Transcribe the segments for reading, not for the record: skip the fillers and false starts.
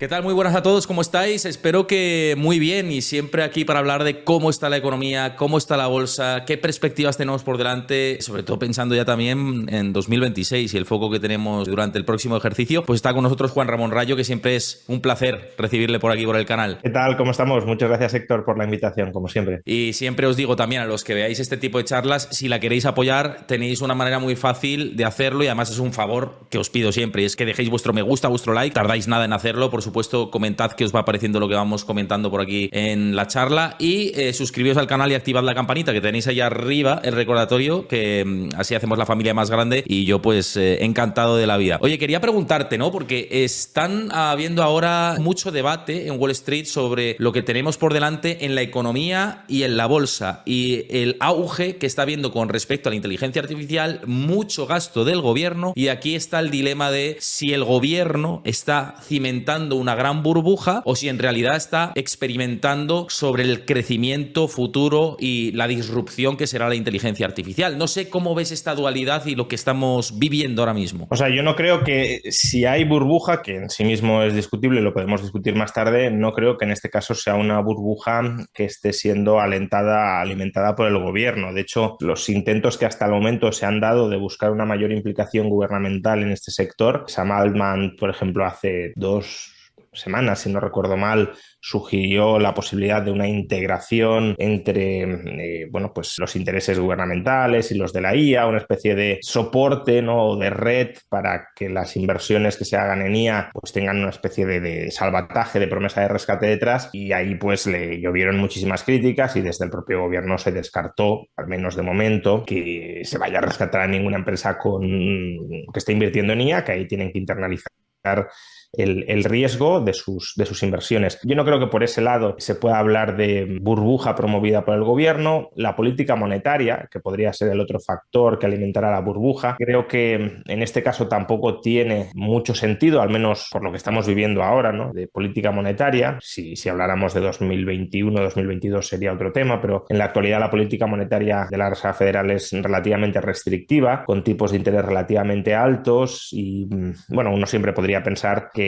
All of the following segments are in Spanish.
¿Qué tal? Muy buenas a todos, ¿cómo estáis? Espero que muy bien y siempre aquí para hablar de cómo está la economía, cómo está la bolsa, qué perspectivas tenemos por delante, sobre todo pensando ya también en 2026 y el foco que tenemos durante el próximo ejercicio. Pues está con nosotros Juan Ramón Rayo, que siempre es un placer recibirle por aquí por el canal. ¿Qué tal? ¿Cómo estamos? Muchas gracias, Héctor, por la invitación, como siempre. Y siempre os digo también a los que veáis este tipo de charlas, si la queréis apoyar, tenéis una manera muy fácil de hacerlo y además es un favor que os pido siempre, y es que dejéis vuestro me gusta, vuestro like, tardáis nada en hacerlo, por supuesto, comentad qué os va pareciendo lo que vamos comentando por aquí en la charla y suscribiros al canal y activad la campanita que tenéis ahí arriba, el recordatorio, que así hacemos la familia más grande y yo pues encantado de la vida. Oye, quería preguntarte, ¿no? Porque están habiendo ahora mucho debate en Wall Street sobre lo que tenemos por delante en la economía y en la bolsa y el auge que está habiendo con respecto a la inteligencia artificial, mucho gasto del gobierno y aquí está el dilema de si el gobierno está cimentando una gran burbuja o si en realidad está experimentando sobre el crecimiento futuro y la disrupción que será la inteligencia artificial. No sé cómo ves esta dualidad y lo que estamos viviendo ahora mismo. O sea, yo no creo que si hay burbuja, que en sí mismo es discutible, lo podemos discutir más tarde, no creo que en este caso sea una burbuja que esté siendo alimentada por el gobierno. De hecho, los intentos que hasta el momento se han dado de buscar una mayor implicación gubernamental en este sector, Sam Altman, por ejemplo, hace 2 semanas, si no recuerdo mal, sugirió la posibilidad de una integración entre bueno, pues los intereses gubernamentales y los de la IA, una especie de soporte, ¿no? De red para que las inversiones que se hagan en IA pues tengan una especie de salvataje, de promesa de rescate detrás, y ahí pues le llovieron muchísimas críticas y desde el propio gobierno se descartó, al menos de momento, que se vaya a rescatar a ninguna empresa que esté invirtiendo en IA, que ahí tienen que internalizar el riesgo de sus inversiones. Yo no creo que por ese lado se pueda hablar de burbuja promovida por el gobierno. La política monetaria, que podría ser el otro factor que alimentará la burbuja, creo que en este caso tampoco tiene mucho sentido, al menos por lo que estamos viviendo ahora, ¿no? De política monetaria. Si habláramos de 2021, 2022 sería otro tema, pero en la actualidad la política monetaria de la Reserva Federal es relativamente restrictiva, con tipos de interés relativamente altos y, bueno, uno siempre podría pensar que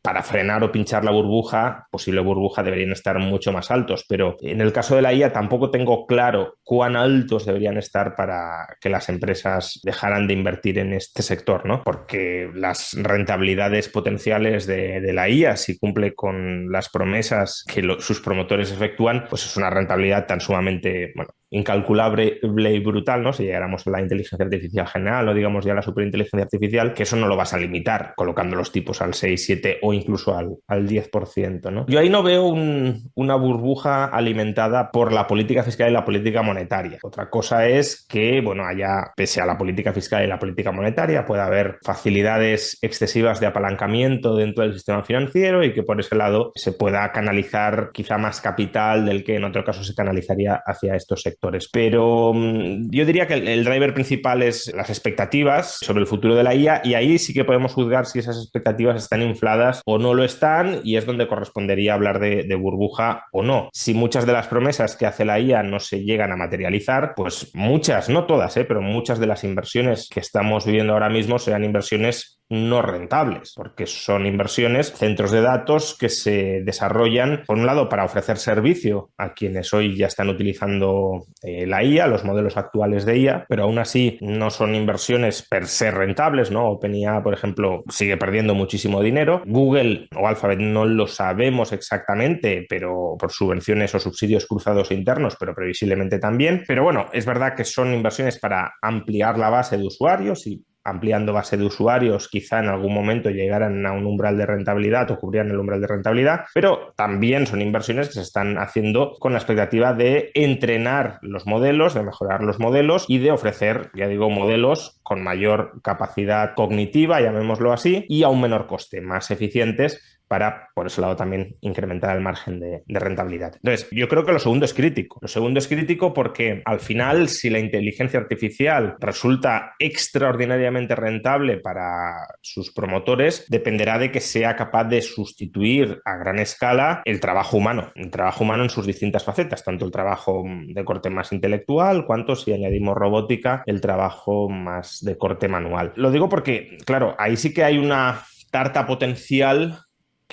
para frenar o pinchar la burbuja, posible burbuja, deberían estar mucho más altos, pero en el caso de la IA tampoco tengo claro cuán altos deberían estar para que las empresas dejaran de invertir en este sector, ¿no? Porque las rentabilidades potenciales de la IA, si cumple con las promesas que sus promotores efectúan, pues es una rentabilidad tan sumamente, bueno, incalculable y brutal, ¿no? Si llegáramos a la inteligencia artificial general o digamos ya a la superinteligencia artificial, que eso no lo vas a limitar colocando los tipos al 6, 7 o incluso al 10%, ¿no? Yo ahí no veo una burbuja alimentada por la política fiscal y la política monetaria. Otra cosa es que, bueno, haya, pese a la política fiscal y la política monetaria, pueda haber facilidades excesivas de apalancamiento dentro del sistema financiero y que por ese lado se pueda canalizar quizá más capital del que en otro caso se canalizaría hacia estos sectores. Pero yo diría que el driver principal es las expectativas sobre el futuro de la IA y ahí sí que podemos juzgar si esas expectativas están infladas o no lo están y es donde correspondería hablar de burbuja o no. Si muchas de las promesas que hace la IA no se llegan a materializar, pues muchas, no todas, pero muchas de las inversiones que estamos viviendo ahora mismo serán inversiones no rentables, porque son inversiones, centros de datos que se desarrollan, por un lado, para ofrecer servicio a quienes hoy ya están utilizando la IA, los modelos actuales de IA, pero aún así no son inversiones per se rentables, ¿no? OpenIA, por ejemplo, sigue perdiendo muchísimo dinero. Google o Alphabet no lo sabemos exactamente, pero por subvenciones o subsidios cruzados internos, pero previsiblemente también. Pero bueno, es verdad que son inversiones para ampliar la base de usuarios y ampliando base de usuarios, quizá en algún momento llegaran a un umbral de rentabilidad o cubrieran el umbral de rentabilidad, pero también son inversiones que se están haciendo con la expectativa de entrenar los modelos, de mejorar los modelos y de ofrecer, ya digo, modelos con mayor capacidad cognitiva, llamémoslo así, y a un menor coste, más eficientes para, por ese lado, también incrementar el margen de rentabilidad. Entonces, yo creo que lo segundo es crítico. Lo segundo es crítico porque, al final, si la inteligencia artificial resulta extraordinariamente rentable para sus promotores, dependerá de que sea capaz de sustituir a gran escala el trabajo humano en sus distintas facetas, tanto el trabajo de corte más intelectual, cuanto, si añadimos robótica, el trabajo más de corte manual. Lo digo porque, claro, ahí sí que hay una tarta potencial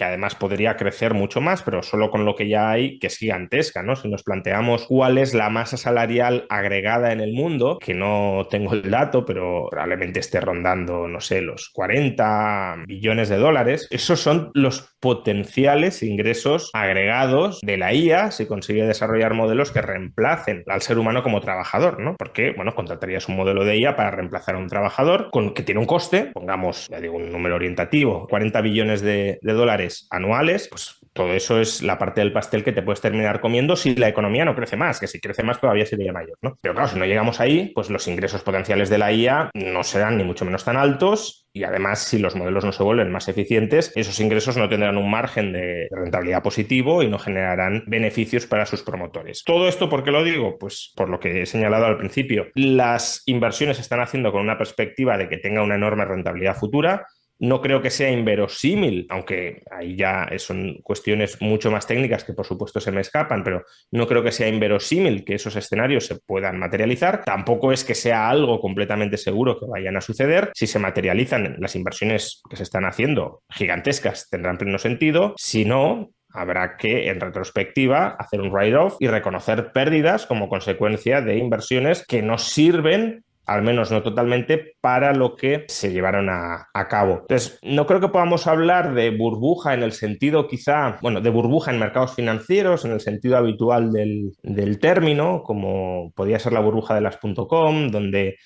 que además podría crecer mucho más, pero solo con lo que ya hay, que es gigantesca, ¿no? Si nos planteamos cuál es la masa salarial agregada en el mundo, que no tengo el dato, pero probablemente esté rondando, no sé, los 40 billones de dólares, esos son los potenciales ingresos agregados de la IA si consigue desarrollar modelos que reemplacen al ser humano como trabajador, ¿no? Porque, bueno, contratarías un modelo de IA para reemplazar a un trabajador que tiene un coste, pongamos, ya digo, un número orientativo, 40 billones de dólares anuales, pues todo eso es la parte del pastel que te puedes terminar comiendo si la economía no crece más, que si crece más todavía sería mayor, ¿no? Pero claro, si no llegamos ahí, pues los ingresos potenciales de la IA no serán ni mucho menos tan altos y además si los modelos no se vuelven más eficientes, esos ingresos no tendrán un margen de rentabilidad positivo y no generarán beneficios para sus promotores. ¿Todo esto por qué lo digo? Pues por lo que he señalado al principio. Las inversiones se están haciendo con una perspectiva de que tenga una enorme rentabilidad futura. No creo que sea inverosímil, aunque ahí ya son cuestiones mucho más técnicas que por supuesto se me escapan, pero no creo que sea inverosímil que esos escenarios se puedan materializar. Tampoco es que sea algo completamente seguro que vayan a suceder. Si se materializan, las inversiones que se están haciendo gigantescas tendrán pleno sentido. Si no, habrá que, en retrospectiva, hacer un write-off y reconocer pérdidas como consecuencia de inversiones que no sirven, al menos no totalmente, para lo que se llevaron a cabo. Entonces, no creo que podamos hablar de burbuja en el sentido quizá, bueno, de burbuja en mercados financieros, en el sentido habitual del término, como podía ser la burbuja de las .com, donde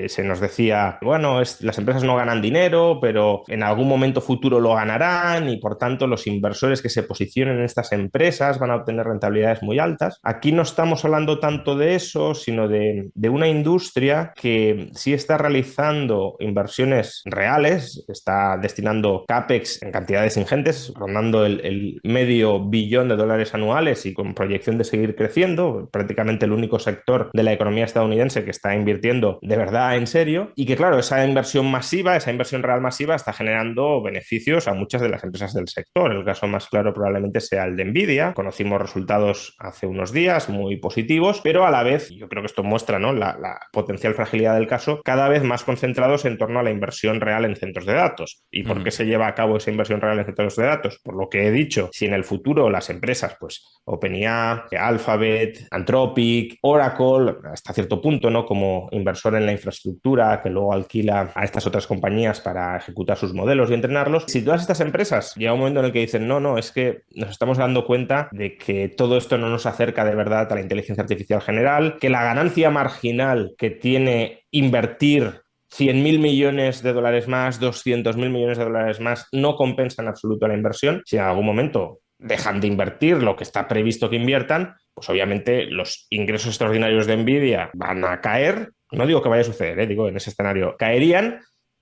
se nos decía, bueno, las empresas no ganan dinero, pero en algún momento futuro lo ganarán y por tanto los inversores que se posicionen en estas empresas van a obtener rentabilidades muy altas. Aquí no estamos hablando tanto de eso, sino de una industria que sí está realizando inversiones reales, está destinando CAPEX en cantidades ingentes, rondando el $500 millón anuales y con proyección de seguir creciendo, prácticamente el único sector de la economía estadounidense que está invirtiendo de verdad en serio, y que claro, esa inversión masiva, esa inversión real masiva está generando beneficios a muchas de las empresas del sector. El caso más claro probablemente sea el de Nvidia. Conocimos resultados hace unos días muy positivos, pero a la vez, yo creo que esto muestra, ¿no?, la potencial fragilidad del caso, cada vez más concentrados en torno a la inversión real en centros de datos. ¿Y por qué se lleva a cabo esa inversión real en centros de datos? Por lo que he dicho, si en el futuro las empresas, pues OpenAI, Alphabet, Anthropic, Oracle, hasta cierto punto, ¿no?, como inversor en la infraestructura que luego alquila a estas otras compañías para ejecutar sus modelos y entrenarlos, si todas estas empresas llega un momento en el que dicen no, es que nos estamos dando cuenta de que todo esto no nos acerca de verdad a la inteligencia artificial general, que la ganancia marginal que tiene invertir $100.000 millones más, $200.000 millones más, no compensa en absoluto la inversión, si en algún momento dejan de invertir lo que está previsto que inviertan, pues obviamente los ingresos extraordinarios de Nvidia van a caer. No digo que vaya a suceder, digo, en ese escenario caerían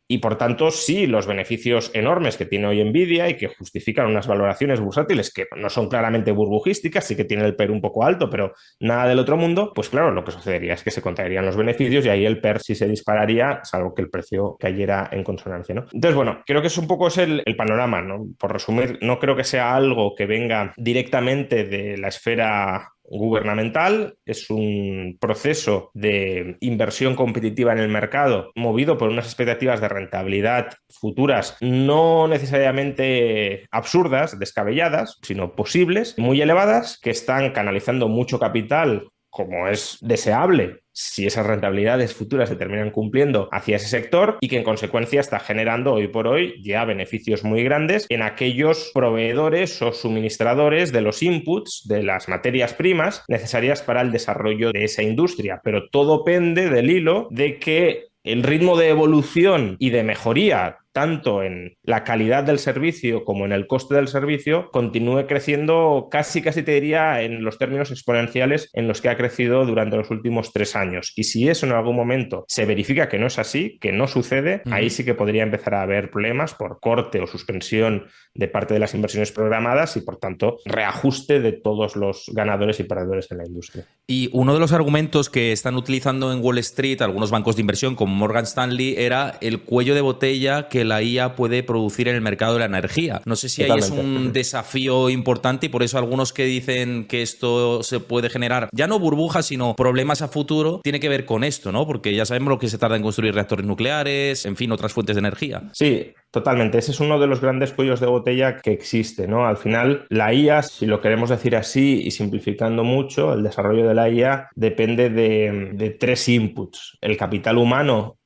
y por tanto sí, los beneficios enormes que tiene hoy Nvidia y que justifican unas valoraciones bursátiles que no son claramente burbujísticas, sí que tiene el PER un poco alto, pero nada del otro mundo, pues claro, lo que sucedería es que se contraerían los beneficios y ahí el PER sí se dispararía, salvo que el precio cayera en consonancia, ¿no? Entonces, bueno, creo que es un poco el panorama, ¿no? Por resumir, no creo que sea algo que venga directamente de la esfera gubernamental, es un proceso de inversión competitiva en el mercado movido por unas expectativas de rentabilidad futuras no necesariamente absurdas, descabelladas, sino posibles, muy elevadas, que están canalizando mucho capital, como es deseable si esas rentabilidades futuras se terminan cumpliendo hacia ese sector y que en consecuencia está generando hoy por hoy ya beneficios muy grandes en aquellos proveedores o suministradores de los inputs, de las materias primas necesarias para el desarrollo de esa industria. Pero todo pende del hilo de que el ritmo de evolución y de mejoría tanto en la calidad del servicio como en el coste del servicio, continúe creciendo casi te diría en los términos exponenciales en los que ha crecido durante los últimos 3 años. Y si eso en algún momento se verifica que no es así, que no sucede, ahí sí que podría empezar a haber problemas por corte o suspensión de parte de las inversiones programadas y, por tanto, reajuste de todos los ganadores y perdedores en la industria. Y uno de los argumentos que están utilizando en Wall Street algunos bancos de inversión como Morgan Stanley era el cuello de botella que la IA puede producir en el mercado de la energía. No sé si ahí es un desafío importante y por eso algunos que dicen que esto se puede generar, ya no burbujas, sino problemas a futuro, tiene que ver con esto, ¿no? Porque ya sabemos lo que se tarda en construir reactores nucleares, en fin, otras fuentes de energía. Sí, totalmente. Ese es uno de los grandes cuellos de botella que existe, ¿no? Al final, la IA, si lo queremos decir así y simplificando mucho, el desarrollo de la IA depende de tres inputs. El capital humano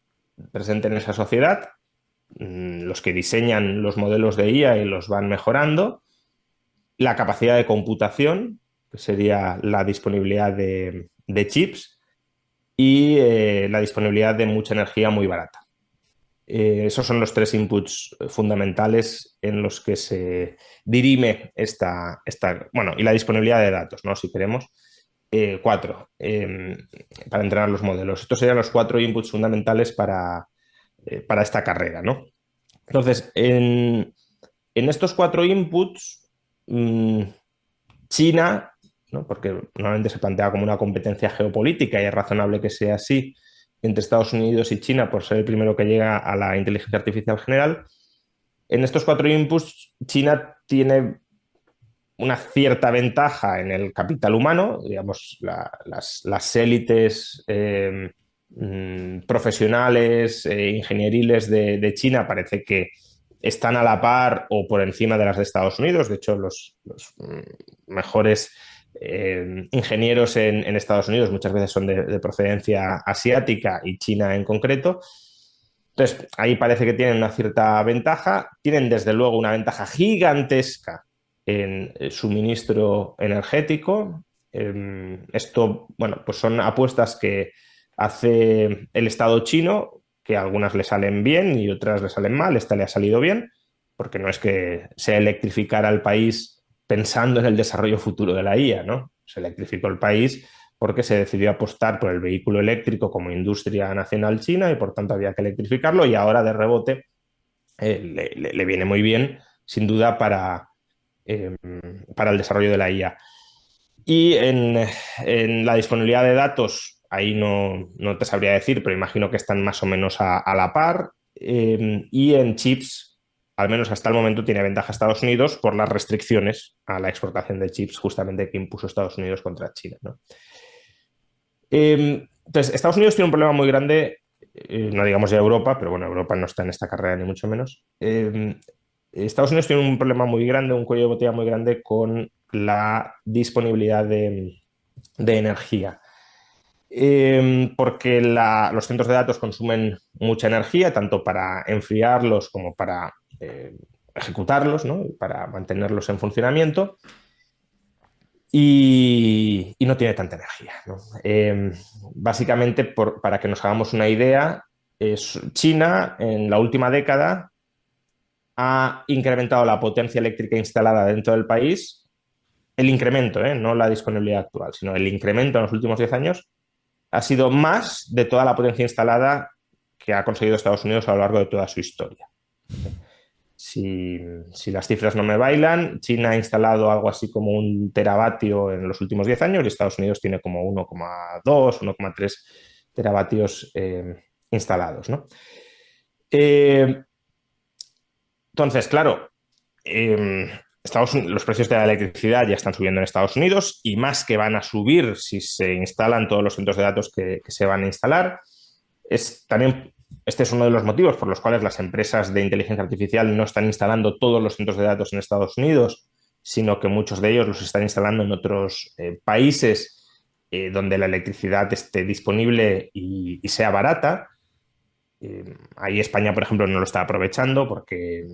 presente en esa sociedad, los que diseñan los modelos de IA y los van mejorando, la capacidad de computación, que sería la disponibilidad de chips, y la disponibilidad de mucha energía muy barata. Esos son los tres inputs fundamentales en los que se dirime bueno, y la disponibilidad de datos, ¿no? Si queremos, cuatro, para entrenar los modelos. Estos serían los cuatro inputs fundamentales para esta carrera, ¿no? Entonces, en estos cuatro inputs, China, ¿no? Porque normalmente se plantea como una competencia geopolítica y es razonable que sea así entre Estados Unidos y China por ser el primero que llega a la inteligencia artificial general. En estos cuatro inputs, China tiene una cierta ventaja en el capital humano, digamos, las élites profesionales, ingenieriles de China parece que están a la par o por encima de las de Estados Unidos. De hecho, los mejores ingenieros en Estados Unidos muchas veces son de procedencia asiática y China en concreto. Entonces, ahí parece que tienen una cierta ventaja. Tienen, desde luego, una ventaja gigantesca en suministro energético. Esto, bueno, pues son apuestas que hace el Estado chino, que a algunas le salen bien y otras le salen mal. Esta le ha salido bien, porque no es que se electrificara el país pensando en el desarrollo futuro de la IA, ¿no? Se electrificó el país porque se decidió apostar por el vehículo eléctrico como industria nacional china y por tanto había que electrificarlo, y ahora de rebote le viene muy bien, sin duda, para el desarrollo de la IA. Y en la disponibilidad de datos, ahí no te sabría decir, pero imagino que están más o menos a la par. Y en chips, al menos hasta el momento, tiene ventaja Estados Unidos por las restricciones a la exportación de chips justamente que impuso Estados Unidos contra China, ¿no? Entonces, Estados Unidos tiene un problema muy grande, no digamos ya Europa, pero bueno, Europa no está en esta carrera ni mucho menos. Estados Unidos tiene un problema muy grande, un cuello de botella muy grande con la disponibilidad de energía. Porque los centros de datos consumen mucha energía, tanto para enfriarlos como para ejecutarlos, ¿no? Para mantenerlos en funcionamiento. Y no tiene tanta energía, ¿no? Básicamente, para que nos hagamos una idea, China en la última década ha incrementado la potencia eléctrica instalada dentro del país, el incremento, no la disponibilidad actual, sino el incremento en los últimos 10 años ha sido más de toda la potencia instalada que ha conseguido Estados Unidos a lo largo de toda su historia. Si las cifras no me bailan, China ha instalado algo así como 1 teravatio en los últimos 10 años y Estados Unidos tiene como 1,2, 1,3 teravatios instalados, ¿no? Entonces, claro, los precios de la electricidad ya están subiendo en Estados Unidos y más que van a subir si se instalan todos los centros de datos que se van a instalar. Este es uno de los motivos por los cuales las empresas de inteligencia artificial no están instalando todos los centros de datos en Estados Unidos, sino que muchos de ellos los están instalando en otros países donde la electricidad esté disponible y sea barata. Ahí España, por ejemplo, no lo está aprovechando porque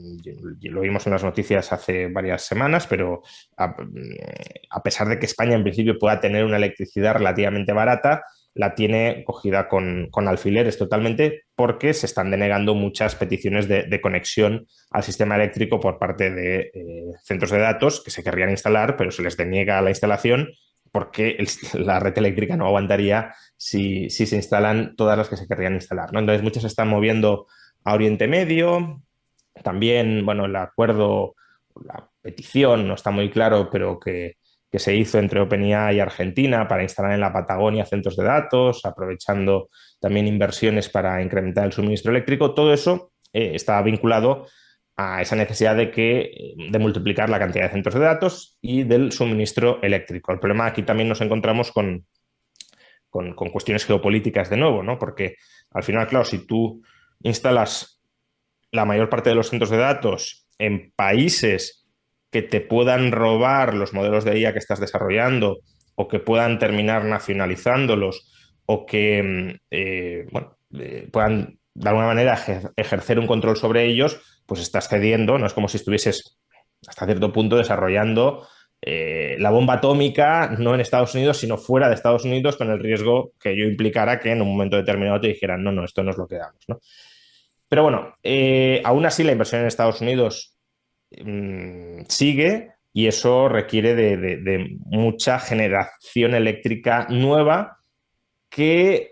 lo vimos en las noticias hace varias semanas, pero a pesar de que España en principio pueda tener una electricidad relativamente barata, la tiene cogida con alfileres totalmente porque se están denegando muchas peticiones de conexión al sistema eléctrico por parte de centros de datos que se querrían instalar, pero se les deniega la instalación porque la red eléctrica no aguantaría si se instalan todas las que se querrían instalar, ¿no? Entonces, muchas se están moviendo a Oriente Medio. También, bueno, el acuerdo, la petición, no está muy claro, pero que que se hizo entre OpenAI y Argentina para instalar en la Patagonia centros de datos, aprovechando también inversiones para incrementar el suministro eléctrico. Todo eso estaba vinculado a esa necesidad de multiplicar la cantidad de centros de datos y del suministro eléctrico. El problema aquí también nos encontramos con cuestiones geopolíticas de nuevo, ¿no? Porque al final, claro, si tú instalas la mayor parte de los centros de datos en países que te puedan robar los modelos de IA que estás desarrollando o que puedan terminar nacionalizándolos o que puedan de alguna manera ejercer un control sobre ellos, pues estás cediendo, no es como si estuvieses hasta cierto punto desarrollando la bomba atómica no en Estados Unidos, sino fuera de Estados Unidos, con el riesgo que ello implicara que en un momento determinado te dijeran, no, esto no es lo que damos, ¿no? Pero bueno, aún así la inversión en Estados Unidos sigue y eso requiere de mucha generación eléctrica nueva que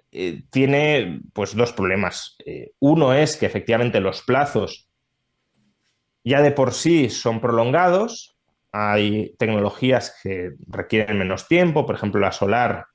tiene pues dos problemas. Uno es que efectivamente los plazos ya de por sí son prolongados. Hay tecnologías que requieren menos tiempo, por ejemplo, la solar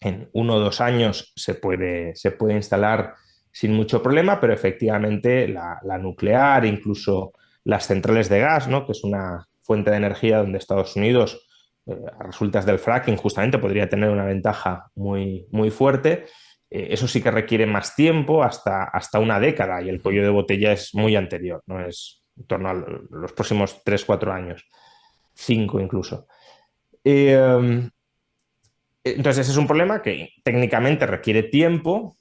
en 1 o 2 años se puede instalar sin mucho problema, pero efectivamente la nuclear, incluso las centrales de gas, ¿no? Que es una fuente de energía donde Estados Unidos, a resultas del fracking, justamente podría tener una ventaja muy, muy fuerte. Eso sí que requiere más tiempo, hasta una década, y el cuello de botella es muy anterior, ¿no? Es en torno a los próximos 3 o 4 años. 5 incluso. Entonces ese es un problema que técnicamente requiere tiempo,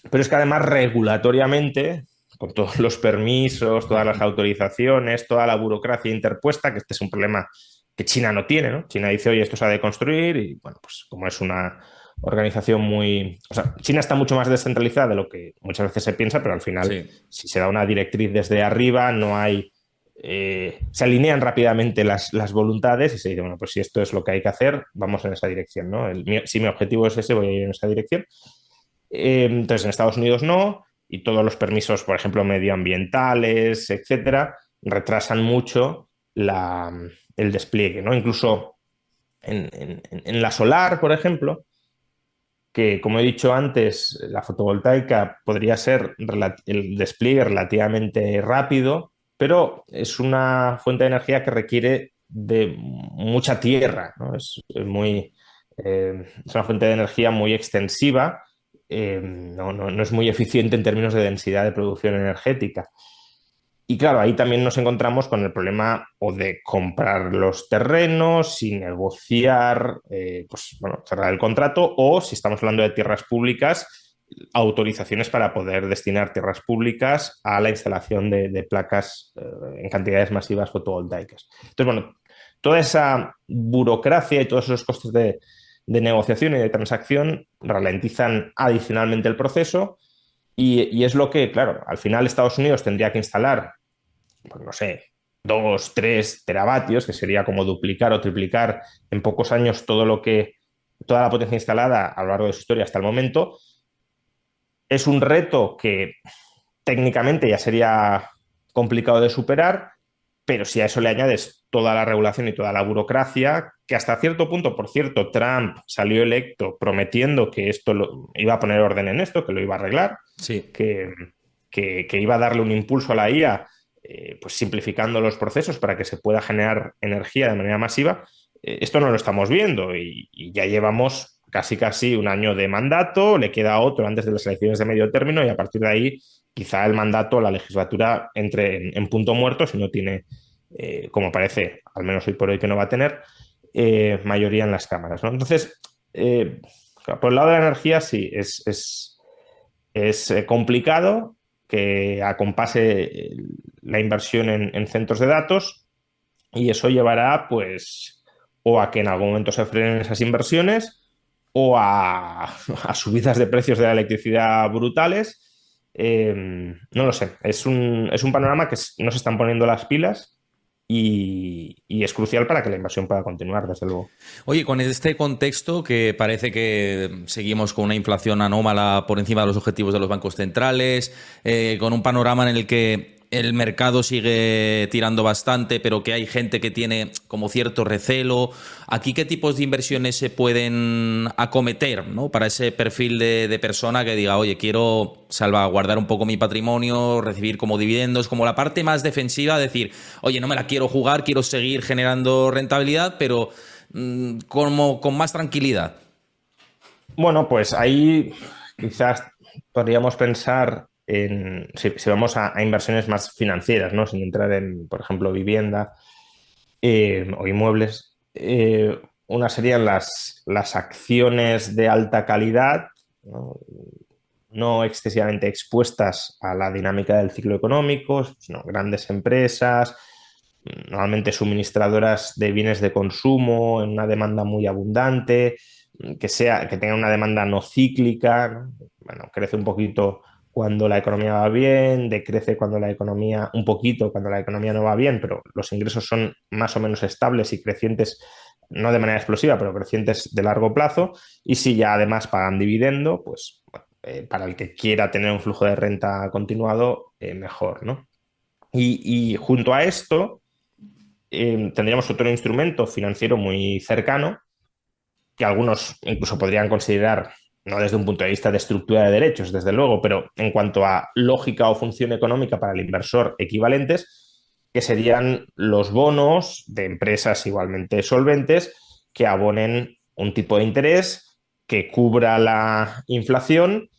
pero es que además regulatoriamente, con todos los permisos, todas las autorizaciones, toda la burocracia interpuesta, que este es un problema que China no tiene, ¿no? China dice, oye, esto se ha de construir y, bueno, pues como es una organización muy... O sea, China está mucho más descentralizada de lo que muchas veces se piensa, pero al final, sí, si se da una directriz desde arriba, no hay... se alinean rápidamente las voluntades y se dice, bueno, pues si esto es lo que hay que hacer, vamos en esa dirección, ¿no? Si mi objetivo es ese, voy a ir en esa dirección. Entonces, en Estados Unidos no, y todos los permisos, por ejemplo, medioambientales, etcétera, retrasan mucho el despliegue, ¿no? Incluso en la solar, por ejemplo, que, como he dicho antes, la fotovoltaica podría ser el despliegue relativamente rápido, pero es una fuente de energía que requiere de mucha tierra, ¿no? Es una fuente de energía muy extensiva, no es muy eficiente en términos de densidad de producción energética. Y claro, ahí también nos encontramos con el problema o de comprar los terrenos y negociar, pues bueno, cerrar el contrato, o si estamos hablando de tierras públicas, autorizaciones para poder destinar tierras públicas a la instalación de placas en cantidades masivas fotovoltaicas. Entonces, bueno, toda esa burocracia y todos esos costes de negociación y de transacción ralentizan adicionalmente el proceso. Y es lo que, claro, al final Estados Unidos tendría que instalar, pues no sé, 2, 3 teravatios, que sería como duplicar o triplicar en pocos años toda la potencia instalada a lo largo de su historia hasta el momento. Es un reto que técnicamente ya sería complicado de superar, pero si a eso le añades toda la regulación y toda la burocracia, que hasta cierto punto, por cierto, Trump salió electo prometiendo que iba a poner orden en esto, que lo iba a arreglar, sí, que iba a darle un impulso a la IA, pues simplificando los procesos para que se pueda generar energía de manera masiva. Esto no lo estamos viendo y ya llevamos casi 1 año de mandato, le queda otro antes de las elecciones de medio término y a partir de ahí quizá el mandato, la legislatura entre en punto muerto si no tiene, como parece, al menos hoy por hoy que no va a tener, mayoría en las cámaras, ¿no? Entonces, por el lado de la energía sí, es complicado que acompase la inversión en centros de datos y eso llevará pues o a que en algún momento se frenen esas inversiones o a subidas de precios de la electricidad brutales. No lo sé, es un panorama que no se están poniendo las pilas y es crucial para que la inversión pueda continuar, desde luego. Oye, con este contexto que parece que seguimos con una inflación anómala por encima de los objetivos de los bancos centrales, con un panorama en el que el mercado sigue tirando bastante, pero que hay gente que tiene como cierto recelo. ¿Aquí qué tipos de inversiones se pueden acometer, ¿no? Para ese perfil de persona que diga, oye, quiero salvaguardar un poco mi patrimonio, recibir como dividendos, como la parte más defensiva, decir, oye, no me la quiero jugar, quiero seguir generando rentabilidad, pero como con más tranquilidad? Bueno, pues ahí quizás podríamos pensar en, si vamos a inversiones más financieras, ¿no? Sin entrar en, por ejemplo, vivienda o inmuebles. Una serían las acciones de alta calidad, ¿no? No excesivamente expuestas a la dinámica del ciclo económico, sino grandes empresas, normalmente suministradoras de bienes de consumo en una demanda muy abundante, que tenga una demanda no cíclica, ¿no? Bueno, crece un poquito cuando la economía va bien, decrece cuando la economía, un poquito cuando la economía no va bien, pero los ingresos son más o menos estables y crecientes, no de manera explosiva, pero crecientes de largo plazo, y si ya además pagan dividendo, pues bueno, para el que quiera tener un flujo de renta continuado, mejor, ¿no? Y junto a esto, tendríamos otro instrumento financiero muy cercano, que algunos incluso podrían considerar, no desde un punto de vista de estructura de derechos, desde luego, pero en cuanto a lógica o función económica para el inversor equivalentes, que serían los bonos de empresas igualmente solventes que abonen un tipo de interés que cubra la inflación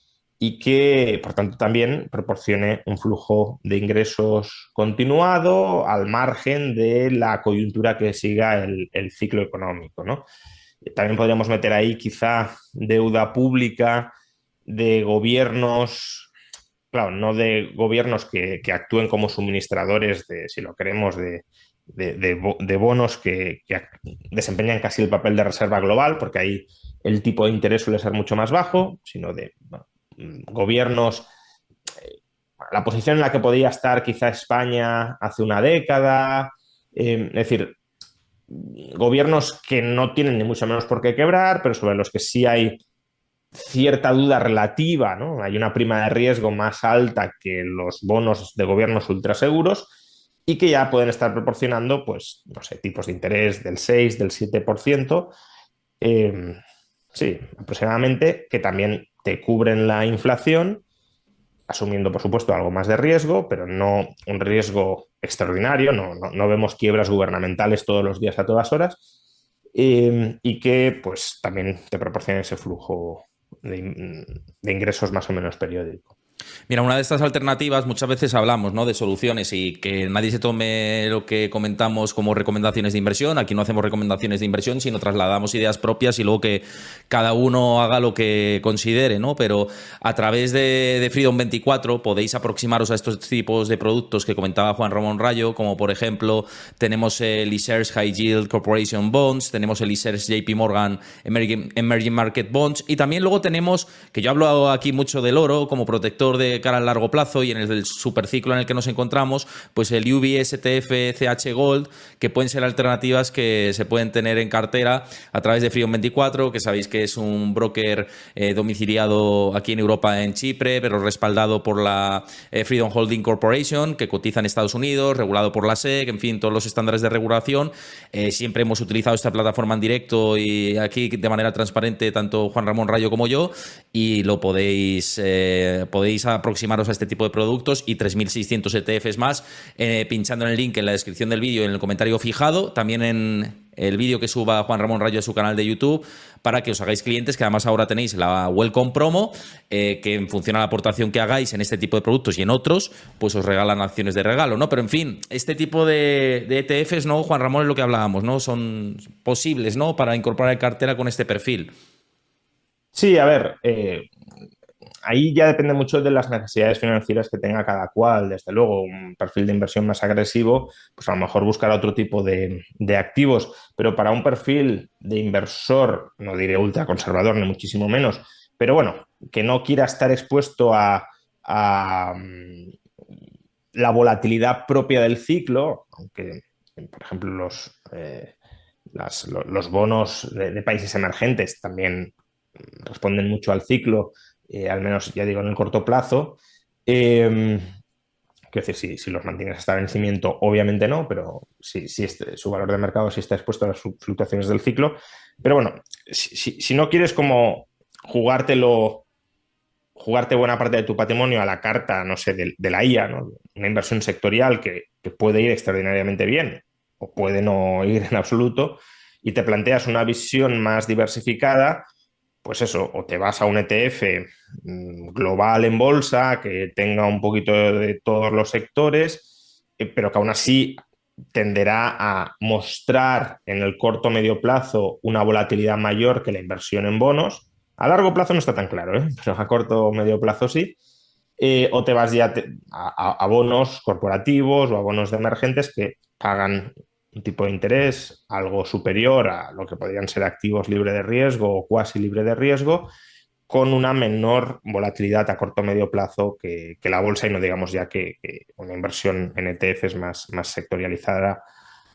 y que, por tanto, también proporcione un flujo de ingresos continuado al margen de la coyuntura que siga el ciclo económico, ¿no? También podríamos meter ahí quizá deuda pública de gobiernos, claro, no de gobiernos que actúen como suministradores de, si lo queremos, de bonos que desempeñan casi el papel de reserva global, porque ahí el tipo de interés suele ser mucho más bajo, sino de bueno, gobiernos, la posición en la que podía estar quizá España hace una década, es decir, gobiernos que no tienen ni mucho menos por qué quebrar, pero sobre los que sí hay cierta duda relativa, ¿no? Hay una prima de riesgo más alta que los bonos de gobiernos ultraseguros y que ya pueden estar proporcionando, pues, no sé, tipos de interés del 6, del 7%, eh, sí, aproximadamente, que también te cubren la inflación, asumiendo, por supuesto, algo más de riesgo, pero no un riesgo extraordinario, no vemos quiebras gubernamentales todos los días a todas horas, y que pues también te proporciona ese flujo de ingresos más o menos periódico. Mira, una de estas alternativas, muchas veces hablamos, ¿no?, de soluciones y que nadie se tome lo que comentamos como recomendaciones de inversión. Aquí no hacemos recomendaciones de inversión, sino trasladamos ideas propias y luego que cada uno haga lo que considere, ¿no? Pero a través de Freedom 24 podéis aproximaros a estos tipos de productos que comentaba Juan Ramón Rayo, como por ejemplo tenemos el iShares High Yield Corporation Bonds, tenemos el iShares JP Morgan Emerging Market Bonds y también luego tenemos, que yo hablo aquí mucho del oro como protector de cara al largo plazo y en el superciclo en el que nos encontramos, pues el UBS ETF CH Gold, que pueden ser alternativas que se pueden tener en cartera a través de Freedom 24, que sabéis que es un broker domiciliado aquí en Europa, en Chipre, pero respaldado por la Freedom Holding Corporation, que cotiza en Estados Unidos, regulado por la SEC, en fin, todos los estándares de regulación. Siempre hemos utilizado esta plataforma en directo y aquí de manera transparente, tanto Juan Ramón Rayo como yo, y lo podéis aproximaros a este tipo de productos y 3.600 ETFs más, pinchando en el link en la descripción del vídeo, en el comentario fijado, también en el vídeo que suba Juan Ramón Rayo a su canal de YouTube, para que os hagáis clientes, que además ahora tenéis la Welcome Promo, que en función a la aportación que hagáis en este tipo de productos y en otros, pues os regalan acciones de regalo, ¿no? Pero en fin, este tipo de ETFs, ¿no, Juan Ramón? Es lo que hablábamos, ¿no? Son posibles, ¿no?, para incorporar en cartera con este perfil. Sí, a ver, ahí ya depende mucho de las necesidades financieras que tenga cada cual. Desde luego, un perfil de inversión más agresivo, pues a lo mejor buscar otro tipo de activos, pero para un perfil de inversor, no diré ultraconservador, ni muchísimo menos, pero bueno, que no quiera estar expuesto a la volatilidad propia del ciclo, aunque, por ejemplo, los bonos de países emergentes también responden mucho al ciclo, al menos ya digo en el corto plazo, Quiero decir, si los mantienes hasta vencimiento, obviamente no, pero si su valor de mercado sí está expuesto a las fluctuaciones del ciclo. Pero bueno, si no quieres como jugártelo, jugarte buena parte de tu patrimonio a la carta, no sé, de la IA, ¿no? Una inversión sectorial que puede ir extraordinariamente bien o puede no ir en absoluto, y te planteas una visión más diversificada, pues eso, o te vas a un ETF global en bolsa que tenga un poquito de todos los sectores, pero que aún así tenderá a mostrar en el corto o medio plazo una volatilidad mayor que la inversión en bonos. A largo plazo no está tan claro, ¿eh? Pero a corto o medio plazo sí. O te vas ya a bonos corporativos o a bonos de emergentes que pagan un tipo de interés algo superior a lo que podrían ser activos libre de riesgo o cuasi libre de riesgo, con una menor volatilidad a corto o medio plazo que la bolsa, y no digamos ya que una inversión en ETFs más sectorializada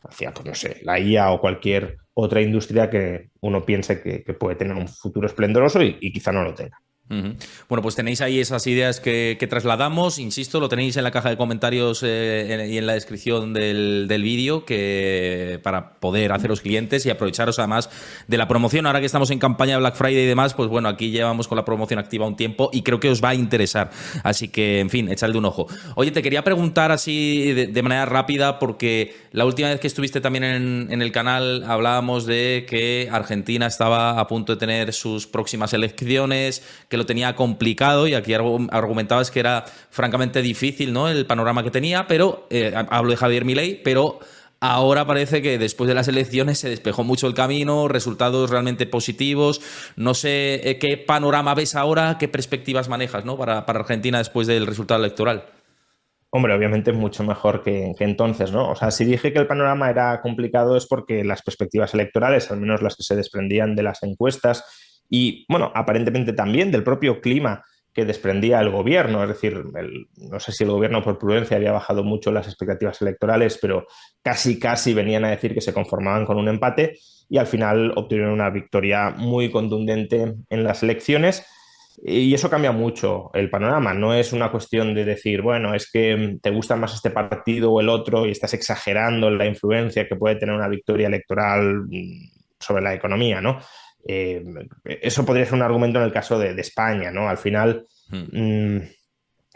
hacia, pues no sé, la IA o cualquier otra industria que uno piense que puede tener un futuro esplendoroso y quizá no lo tenga. Ujú. Bueno, pues tenéis ahí esas ideas que trasladamos, insisto, lo tenéis en la caja de comentarios y en la descripción del vídeo, que para poder haceros clientes y aprovecharos además de la promoción. Ahora que estamos en campaña de Black Friday y demás, pues bueno, aquí llevamos con la promoción activa un tiempo y creo que os va a interesar. Así que, en fin, echadle un ojo. Oye, te quería preguntar así de manera rápida, porque la última vez que estuviste también en el canal hablábamos de que Argentina estaba a punto de tener sus próximas elecciones, que lo tenía complicado, y aquí argumentabas que era francamente difícil, ¿no?, el panorama que tenía, pero hablo de Javier Milei, pero ahora parece que después de las elecciones se despejó mucho el camino, resultados realmente positivos. No sé qué panorama ves ahora, qué perspectivas manejas, ¿no?, para Argentina después del resultado electoral. Hombre, obviamente es mucho mejor que entonces, ¿no? O sea, si dije que el panorama era complicado es porque las perspectivas electorales, al menos las que se desprendían de las encuestas y, bueno, aparentemente también del propio clima que desprendía el gobierno, es decir, no sé si el gobierno por prudencia había bajado mucho las expectativas electorales, pero casi venían a decir que se conformaban con un empate y al final obtuvieron una victoria muy contundente en las elecciones. Y eso cambia mucho el panorama. No es una cuestión de decir, bueno, es que te gusta más este partido o el otro y estás exagerando la influencia que puede tener una victoria electoral sobre la economía, ¿no? Eso podría ser un argumento en el caso de España, ¿no? Al final, mmm,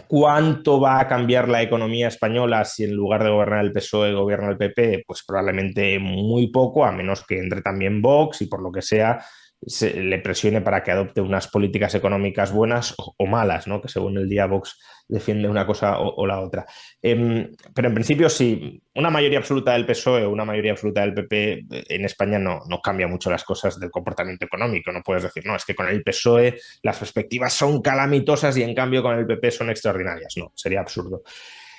¿cuánto va a cambiar la economía española si en lugar de gobernar el PSOE gobierna el PP? Pues probablemente muy poco, a menos que entre también Vox y por lo que sea se le presione para que adopte unas políticas económicas buenas o malas, ¿no? Que según el día Vox defiende una cosa o la otra. Pero en principio, sí, una mayoría absoluta del PSOE o una mayoría absoluta del PP en España no cambia mucho las cosas del comportamiento económico. No puedes decir, no, es que con el PSOE las perspectivas son calamitosas y en cambio con el PP son extraordinarias. No, sería absurdo.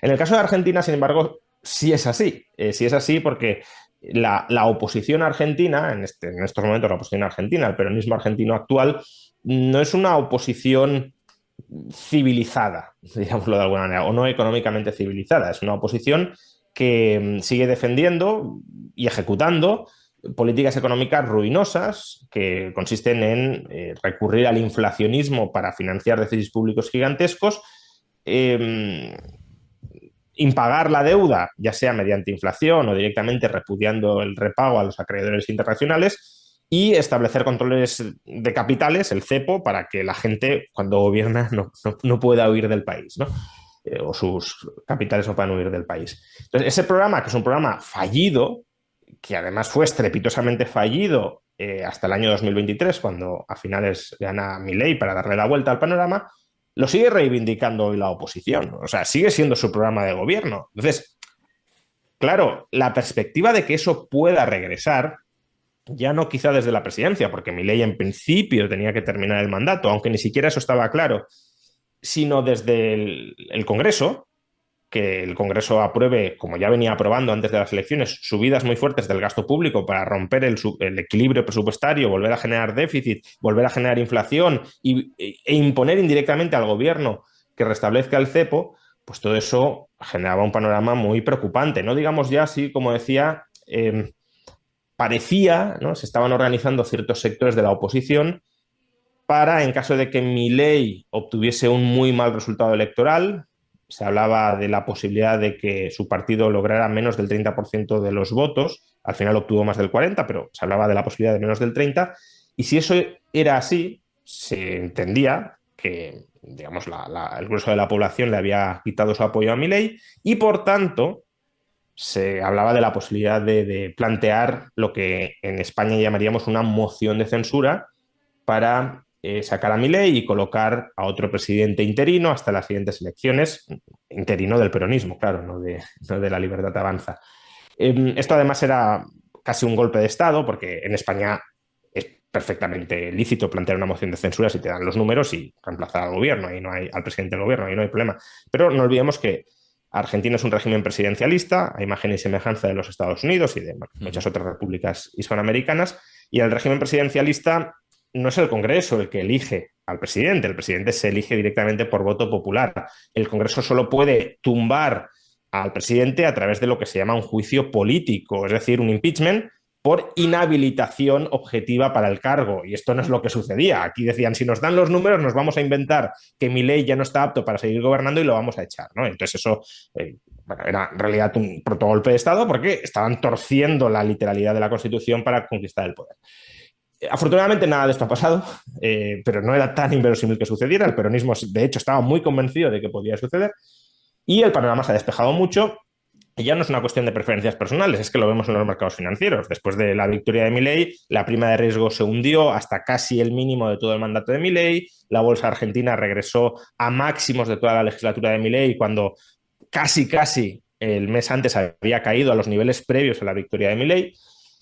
En el caso de Argentina, sin embargo, sí es así. Sí es así porque la oposición argentina, en estos momentos la oposición argentina, el peronismo argentino actual, no es una oposición civilizada, digámoslo de alguna manera, o no económicamente civilizada. Es una oposición que sigue defendiendo y ejecutando políticas económicas ruinosas que consisten en recurrir al inflacionismo para financiar déficits públicos gigantescos, impagar la deuda, ya sea mediante inflación o directamente repudiando el repago a los acreedores internacionales, y establecer controles de capitales, el cepo, para que la gente cuando gobierna no pueda huir del país, ¿no? O sus capitales no puedan huir del país. Entonces, ese programa, que es un programa fallido, que además fue estrepitosamente fallido hasta el año 2023, cuando a finales gana Milei para darle la vuelta al panorama, lo sigue reivindicando hoy la oposición. O sea, sigue siendo su programa de gobierno. Entonces, claro, la perspectiva de que eso pueda regresar, ya no quizá desde la presidencia, porque Milei en principio tenía que terminar el mandato, aunque ni siquiera eso estaba claro, sino desde el Congreso, que el Congreso apruebe, como ya venía aprobando antes de las elecciones, subidas muy fuertes del gasto público para romper el equilibrio presupuestario, volver a generar déficit, volver a generar inflación e imponer indirectamente al gobierno que restablezca el cepo, pues todo eso generaba un panorama muy preocupante. No digamos ya así, como decía, parecía, ¿no?, se estaban organizando ciertos sectores de la oposición para, en caso de que Milei obtuviese un muy mal resultado electoral, se hablaba de la posibilidad de que su partido lograra menos del 30% de los votos. Al final obtuvo más del 40%, pero se hablaba de la posibilidad de menos del 30%. Y si eso era así, se entendía que, digamos, el grueso de la población le había quitado su apoyo a Milei y, por tanto, se hablaba de la posibilidad de plantear lo que en España llamaríamos una moción de censura para sacar a Milei y colocar a otro presidente interino hasta las siguientes elecciones, interino del peronismo, claro, no de la Libertad Avanza. Esto además era casi un golpe de Estado, porque en España es perfectamente lícito plantear una moción de censura si te dan los números y reemplazar al gobierno, y no hay, al presidente del gobierno, y no hay problema. Pero no olvidemos que Argentina es un régimen presidencialista, a imagen y semejanza de los Estados Unidos y de muchas otras repúblicas hispanoamericanas, y el régimen presidencialista no es el Congreso el que elige al presidente, el presidente se elige directamente por voto popular. El Congreso solo puede tumbar al presidente a través de lo que se llama un juicio político, es decir, un impeachment por inhabilitación objetiva para el cargo. Y esto no es lo que sucedía. Aquí decían, si nos dan los números, nos vamos a inventar que Milei ya no está apto para seguir gobernando y lo vamos a echar, ¿no? Entonces eso bueno, era en realidad un protogolpe de Estado porque estaban torciendo la literalidad de la Constitución para conquistar el poder. Afortunadamente nada de esto ha pasado, pero no era tan inverosímil que sucediera. El peronismo, de hecho, estaba muy convencido de que podía suceder y el panorama se ha despejado mucho. Y ya no es una cuestión de preferencias personales, es que lo vemos en los mercados financieros. Después de la victoria de Milei, la prima de riesgo se hundió hasta casi el mínimo de todo el mandato de Milei. La bolsa argentina regresó a máximos de toda la legislatura de Milei cuando casi el mes antes había caído a los niveles previos a la victoria de Milei.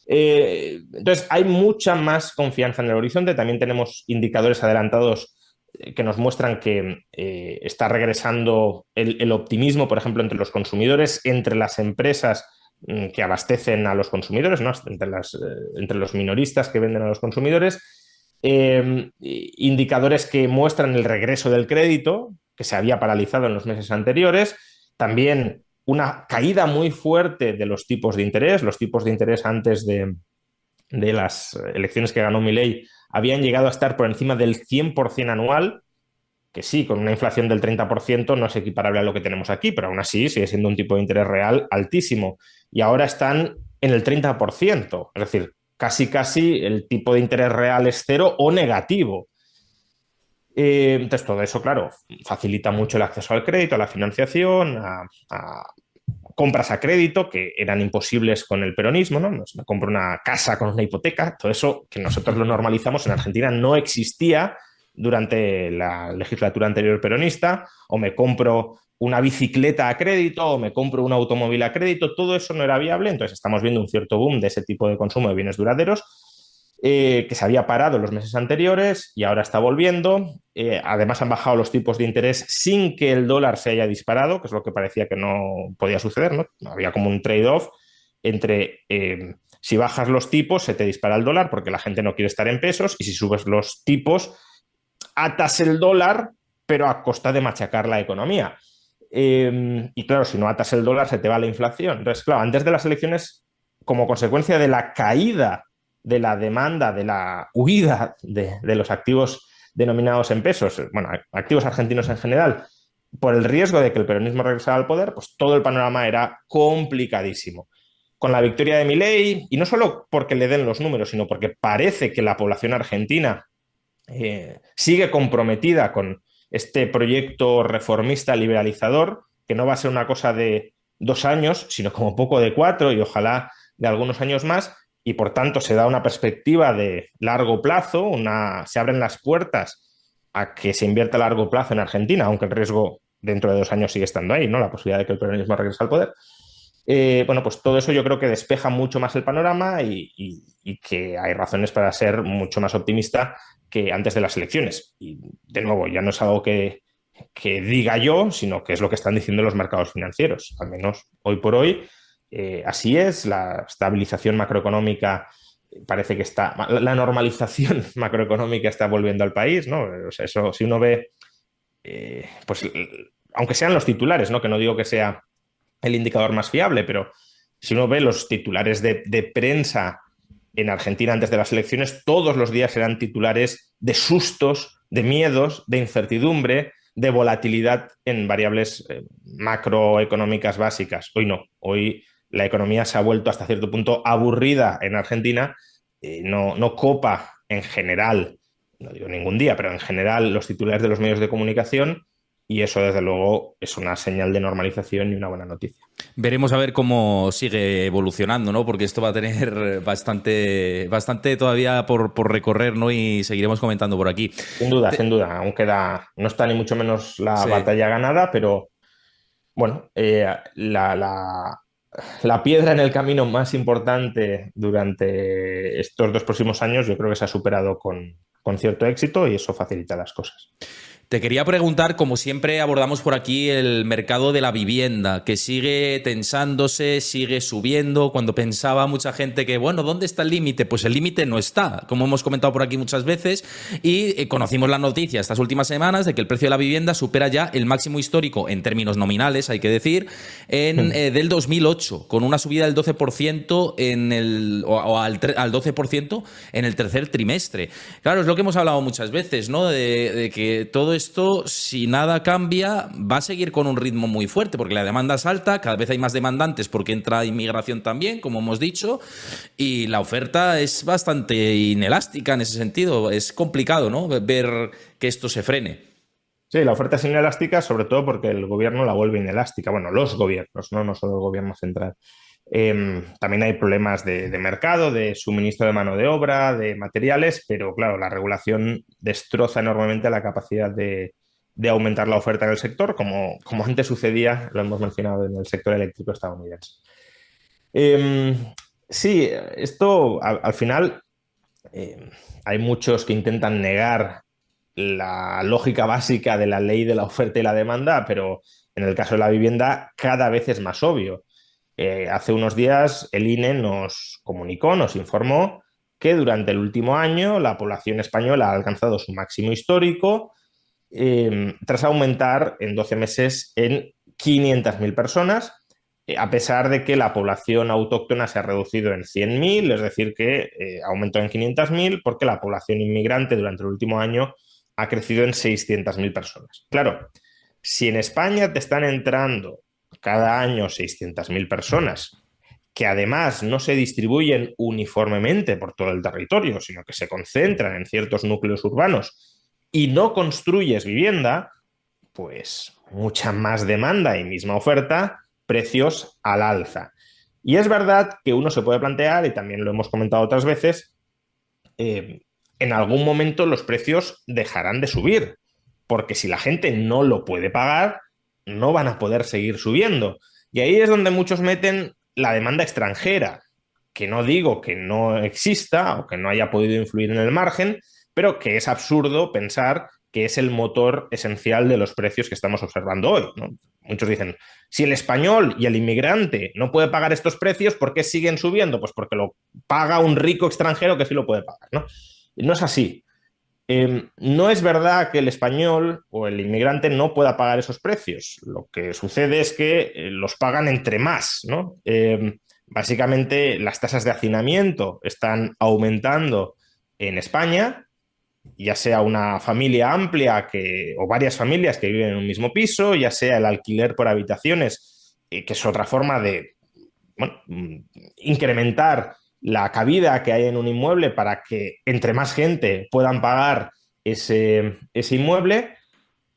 Entonces, hay mucha más confianza en el horizonte. También tenemos indicadores adelantados que nos muestran que está regresando el optimismo, por ejemplo, entre los consumidores, entre las empresas que abastecen a los consumidores, ¿no? Entre los minoristas que venden a los consumidores. Indicadores que muestran el regreso del crédito, que se había paralizado en los meses anteriores. También una caída muy fuerte de los tipos de interés. Los tipos de interés antes de las elecciones que ganó Milei habían llegado a estar por encima del 100% anual, que sí, con una inflación del 30% no es equiparable a lo que tenemos aquí, pero aún así sigue siendo un tipo de interés real altísimo. Y ahora están en el 30%, es decir, casi el tipo de interés real es cero o negativo. Entonces, todo eso, claro, facilita mucho el acceso al crédito, a la financiación, a compras a crédito que eran imposibles con el peronismo, ¿no? Me compro una casa con una hipoteca, todo eso que nosotros lo normalizamos en Argentina no existía durante la legislatura anterior peronista, o me compro una bicicleta a crédito, o me compro un automóvil a crédito, todo eso no era viable. Entonces estamos viendo un cierto boom de ese tipo de consumo de bienes duraderos, que se había parado en los meses anteriores y ahora está volviendo. Además han bajado los tipos de interés sin que el dólar se haya disparado, que es lo que parecía que no podía suceder, ¿no? Había como un trade-off entre si bajas los tipos se te dispara el dólar porque la gente no quiere estar en pesos, y si subes los tipos atas el dólar pero a costa de machacar la economía. Y claro, si no atas el dólar se te va la inflación. Entonces, claro, antes de las elecciones, como consecuencia de la caída de la demanda, de la huida de los activos denominados en pesos, bueno, activos argentinos en general, por el riesgo de que el peronismo regresara al poder, pues todo el panorama era complicadísimo. Con la victoria de Milei, y no solo porque le den los números, sino porque parece que la población argentina sigue comprometida con este proyecto reformista liberalizador, que no va a ser una cosa de 2 años, sino como poco de 4 y ojalá de algunos años más. Y por tanto se da una perspectiva de largo plazo, se abren las puertas a que se invierta a largo plazo en Argentina, aunque el riesgo dentro de 2 años sigue estando ahí, ¿no? La posibilidad de que el peronismo regrese al poder. Bueno, pues todo eso yo creo que despeja mucho más el panorama y que hay razones para ser mucho más optimista que antes de las elecciones. Y de nuevo, ya no es algo que diga yo, sino que es lo que están diciendo los mercados financieros, al menos hoy por hoy. Así es, la estabilización macroeconómica parece que la normalización macroeconómica está volviendo al país, ¿no? O sea, eso, si uno ve, pues, aunque sean los titulares, ¿no? Que no digo que sea el indicador más fiable, pero si uno ve los titulares de prensa en Argentina antes de las elecciones, todos los días eran titulares de sustos, de miedos, de incertidumbre, de volatilidad en variables macroeconómicas básicas. Hoy no, hoy la economía se ha vuelto hasta cierto punto aburrida en Argentina, no copa en general, no digo ningún día, pero en general los titulares de los medios de comunicación, y eso desde luego es una señal de normalización y una buena noticia. Veremos a ver cómo sigue evolucionando, ¿no? Porque esto va a tener bastante todavía por recorrer, ¿no? Y seguiremos comentando por aquí. Sin duda, aún queda, no está ni mucho menos la Sí. batalla ganada, pero bueno, la piedra en el camino más importante durante estos 2 próximos años yo creo que se ha superado con cierto éxito y eso facilita las cosas. Te quería preguntar, como siempre abordamos por aquí, el mercado de la vivienda, que sigue tensándose, sigue subiendo. Cuando pensaba mucha gente que, bueno, ¿dónde está el límite? Pues el límite no está, como hemos comentado por aquí muchas veces, y conocimos la noticia estas últimas semanas de que el precio de la vivienda supera ya el máximo histórico, en términos nominales, hay que decir, del 2008, con una subida del 12% al 12% en el tercer trimestre. Claro, es lo que hemos hablado muchas veces, ¿no? De que todo esto, si nada cambia, va a seguir con un ritmo muy fuerte, porque la demanda es alta, cada vez hay más demandantes porque entra inmigración también, como hemos dicho, y la oferta es bastante inelástica en ese sentido. Es complicado, ¿no? Ver que esto se frene. Sí, la oferta es inelástica, sobre todo porque el gobierno la vuelve inelástica. Bueno, los gobiernos, no solo el gobierno central. También hay problemas de mercado, de suministro de mano de obra, de materiales, pero claro, la regulación destroza enormemente la capacidad de aumentar la oferta en el sector, como antes sucedía, lo hemos mencionado, en el sector eléctrico estadounidense. Eh, sí, esto al final hay muchos que intentan negar la lógica básica de la ley de la oferta y la demanda, pero en el caso de la vivienda cada vez es más obvio. Hace unos días el INE nos comunicó, nos informó que durante el último año la población española ha alcanzado su máximo histórico tras aumentar en 12 meses en 500.000 personas, a pesar de que la población autóctona se ha reducido en 100.000, es decir, que aumentó en 500.000 porque la población inmigrante durante el último año ha crecido en 600.000 personas. Claro, si en España te están entrando cada año 600.000 personas, que además no se distribuyen uniformemente por todo el territorio, sino que se concentran en ciertos núcleos urbanos y no construyes vivienda, pues mucha más demanda y misma oferta, precios al alza. Y es verdad que uno se puede plantear, y también lo hemos comentado otras veces, en algún momento los precios dejarán de subir, porque si la gente no lo puede pagar, no van a poder seguir subiendo. Y ahí es donde muchos meten la demanda extranjera, que no digo que no exista o que no haya podido influir en el margen, pero que es absurdo pensar que es el motor esencial de los precios que estamos observando hoy, ¿no? Muchos dicen, si el español y el inmigrante no puede pagar estos precios, ¿por qué siguen subiendo? Pues porque lo paga un rico extranjero que sí lo puede pagar, ¿no? No es así. No es verdad que el español o el inmigrante no pueda pagar esos precios. Lo que sucede es que los pagan entre más, ¿no? Básicamente las tasas de hacinamiento están aumentando en España, ya sea una familia amplia o varias familias que viven en un mismo piso, ya sea el alquiler por habitaciones, que es otra forma de, bueno, incrementar la cabida que hay en un inmueble para que entre más gente puedan pagar ese inmueble.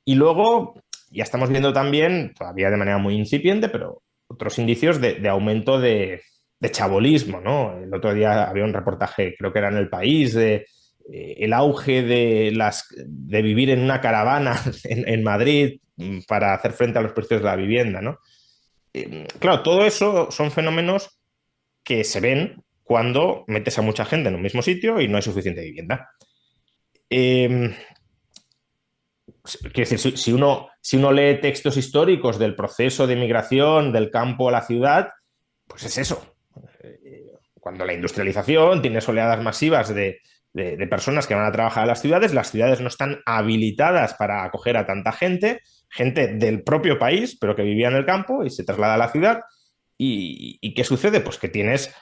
Y luego ya estamos viendo también, todavía de manera muy incipiente, pero otros indicios de aumento de chabolismo, ¿no? El otro día había un reportaje, creo que era en El País, de el auge de vivir en una caravana en Madrid para hacer frente a los precios de la vivienda, ¿no? Claro, todo eso son fenómenos que se ven cuando metes a mucha gente en un mismo sitio y no hay suficiente vivienda. Quiero decir, si uno lee textos históricos del proceso de migración del campo a la ciudad, pues es eso. Cuando la industrialización tiene oleadas masivas de personas que van a trabajar a las ciudades no están habilitadas para acoger a tanta gente del propio país, pero que vivía en el campo y se traslada a la ciudad. ¿Y qué sucede? Pues que tienes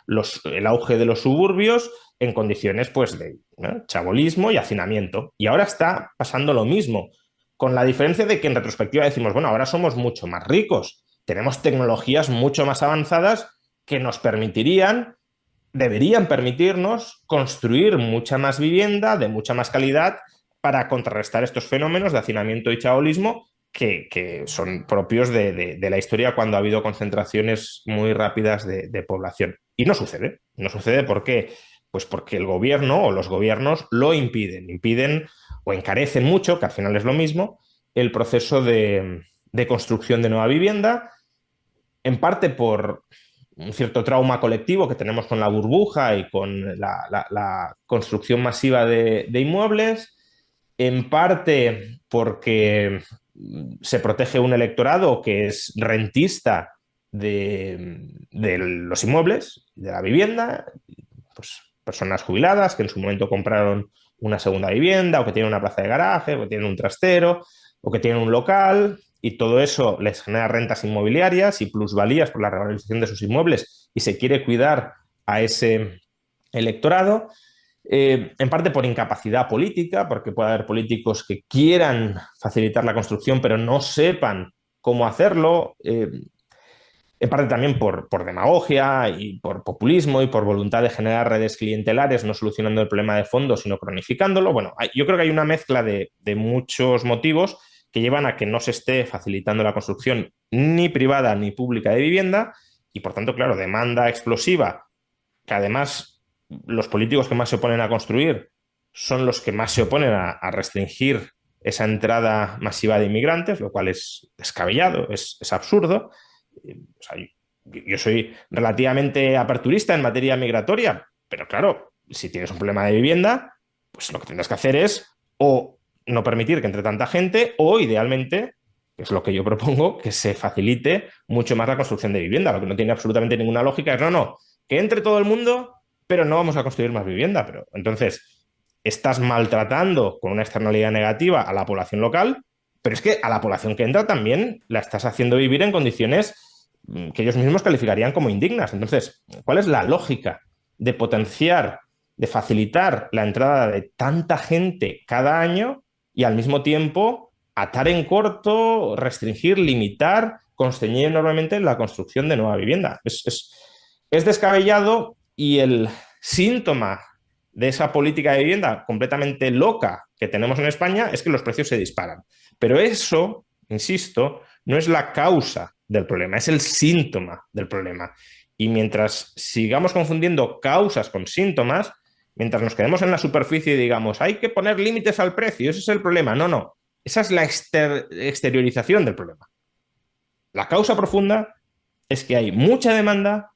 el auge de los suburbios en condiciones pues, de chabolismo y hacinamiento. Y ahora está pasando lo mismo. con la diferencia de que en retrospectiva decimos, bueno, ahora somos mucho más ricos, tenemos tecnologías mucho más avanzadas que nos deberían permitirnos construir mucha más vivienda de mucha más calidad para contrarrestar estos fenómenos de hacinamiento y chabolismo que son propios de la historia cuando ha habido concentraciones muy rápidas de población. Y no sucede. No sucede ¿por qué? Pues porque el gobierno o los gobiernos lo impiden o encarecen mucho, que al final es lo mismo, el proceso de construcción de nueva vivienda, en parte por un cierto trauma colectivo que tenemos con la burbuja y con la construcción masiva de inmuebles, en parte porque se protege un electorado que es rentista de los inmuebles, de la vivienda, pues personas jubiladas que en su momento compraron una segunda vivienda o que tienen una plaza de garaje o que tienen un trastero o que tienen un local y todo eso les genera rentas inmobiliarias y plusvalías por la revalorización de sus inmuebles y se quiere cuidar a ese electorado, en parte por incapacidad política, porque puede haber políticos que quieran facilitar la construcción pero no sepan cómo hacerlo, en parte también por demagogia y por populismo y por voluntad de generar redes clientelares, no solucionando el problema de fondo, sino cronificándolo. Bueno, yo creo que hay una mezcla de muchos motivos que llevan a que no se esté facilitando la construcción ni privada ni pública de vivienda y, por tanto, claro, demanda explosiva, que además los políticos que más se oponen a construir son los que más se oponen a restringir esa entrada masiva de inmigrantes, lo cual es descabellado, es absurdo. O sea, yo soy relativamente aperturista en materia migratoria, pero claro, si tienes un problema de vivienda, pues lo que tendrás que hacer es o no permitir que entre tanta gente o, idealmente, que es lo que yo propongo, que se facilite mucho más la construcción de vivienda. Lo que no tiene absolutamente ninguna lógica es, no, que entre todo el mundo, pero no vamos a construir más vivienda. Pero entonces estás maltratando con una externalidad negativa a la población local, pero es que a la población que entra también la estás haciendo vivir en condiciones que ellos mismos calificarían como indignas. Entonces, ¿cuál es la lógica de potenciar, de facilitar la entrada de tanta gente cada año y al mismo tiempo atar en corto, restringir, limitar, constreñir enormemente la construcción de nueva vivienda? Es descabellado y el síntoma de esa política de vivienda completamente loca que tenemos en España es que los precios se disparan. Pero eso, insisto, no es la causa del problema, es el síntoma del problema. Y mientras sigamos confundiendo causas con síntomas, mientras nos quedemos en la superficie y digamos, hay que poner límites al precio, ese es el problema. No. Esa es la exteriorización del problema. La causa profunda es que hay mucha demanda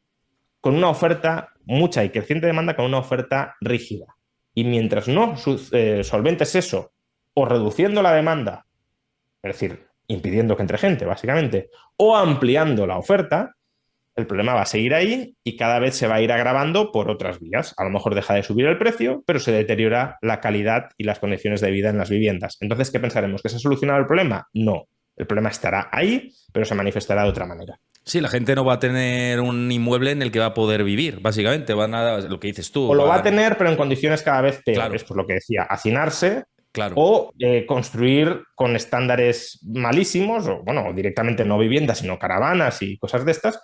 con una oferta, mucha y creciente demanda con una oferta rígida. Y mientras no solventes eso o reduciendo la demanda, es decir, impidiendo que entre gente, básicamente, o ampliando la oferta, el problema va a seguir ahí y cada vez se va a ir agravando por otras vías. A lo mejor deja de subir el precio, pero se deteriora la calidad y las condiciones de vida en las viviendas. Entonces, ¿qué pensaremos? ¿Que se ha solucionado el problema? No. El problema estará ahí, pero se manifestará de otra manera. Sí, la gente no va a tener un inmueble en el que va a poder vivir, básicamente. Van a, lo que dices tú. O lo va a tener, pero en condiciones cada vez peores. Claro. Pues lo que decía, hacinarse. Claro. O construir con estándares malísimos, o bueno, directamente no viviendas, sino caravanas y cosas de estas.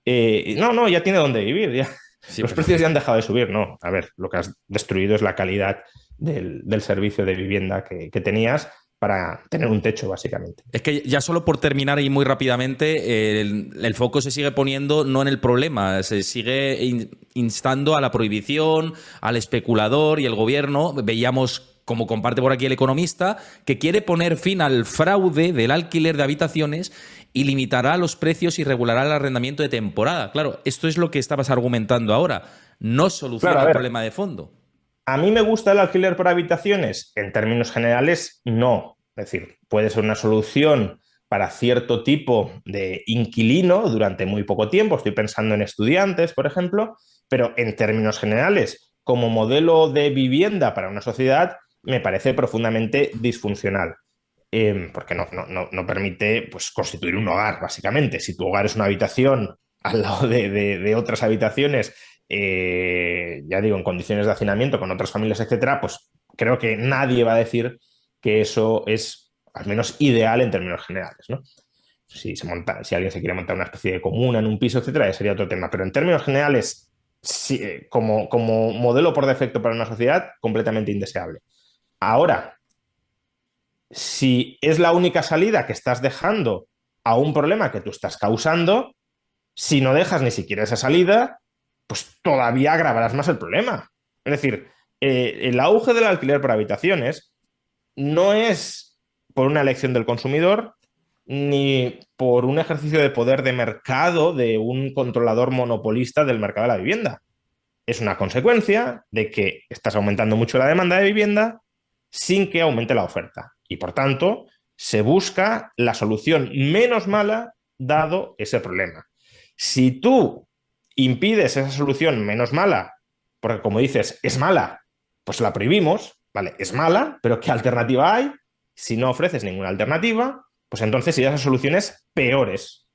No, ya tiene dónde vivir. Ya. Sí, los precios ya han dejado de subir. No, a ver, lo que has destruido es la calidad del servicio de vivienda que tenías para tener un techo, básicamente. Es que ya solo por terminar y muy rápidamente, el foco se sigue poniendo no en el problema, se sigue instando a la prohibición, al especulador y el gobierno. Veíamos, como comparte por aquí El Economista, que quiere poner fin al fraude del alquiler de habitaciones y limitará los precios y regulará el arrendamiento de temporada. Claro, esto es lo que estabas argumentando ahora. No soluciona el problema de fondo. ¿A mí me gusta el alquiler por habitaciones? En términos generales, no. Es decir, puede ser una solución para cierto tipo de inquilino durante muy poco tiempo. Estoy pensando en estudiantes, por ejemplo, pero en términos generales, como modelo de vivienda para una sociedad, me parece profundamente disfuncional. Porque no permite, pues, constituir un hogar, básicamente. Si tu hogar es una habitación al lado de otras habitaciones, ya digo, en condiciones de hacinamiento con otras familias, etcétera, pues creo que nadie va a decir que eso es al menos ideal en términos generales, ¿no? Si alguien se quiere montar una especie de comuna en un piso, etcétera, ese sería otro tema. Pero en términos generales, sí, como modelo por defecto para una sociedad, completamente indeseable. Ahora, si es la única salida que estás dejando a un problema que tú estás causando, si no dejas ni siquiera esa salida, pues todavía agravarás más el problema. Es decir, el auge del alquiler por habitaciones no es por una elección del consumidor ni por un ejercicio de poder de mercado de un controlador monopolista del mercado de la vivienda. Es una consecuencia de que estás aumentando mucho la demanda de vivienda sin que aumente la oferta. Y por tanto, se busca la solución menos mala dado ese problema. Si tú impides esa solución menos mala, porque como dices, es mala, pues la prohibimos, ¿vale? Es mala, pero ¿qué alternativa hay? Si no ofreces ninguna alternativa, pues entonces irías a soluciones peores.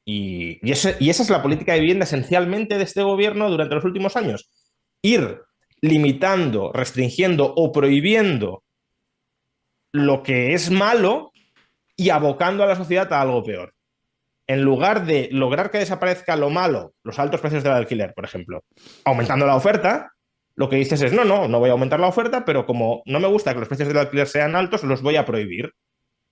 Y esa es la política de vivienda esencialmente de este gobierno durante los últimos años. Ir limitando, restringiendo o prohibiendo lo que es malo y abocando a la sociedad a algo peor. En lugar de lograr que desaparezca lo malo, los altos precios del alquiler, por ejemplo, aumentando la oferta, lo que dices es, no voy a aumentar la oferta, pero como no me gusta que los precios del alquiler sean altos, los voy a prohibir.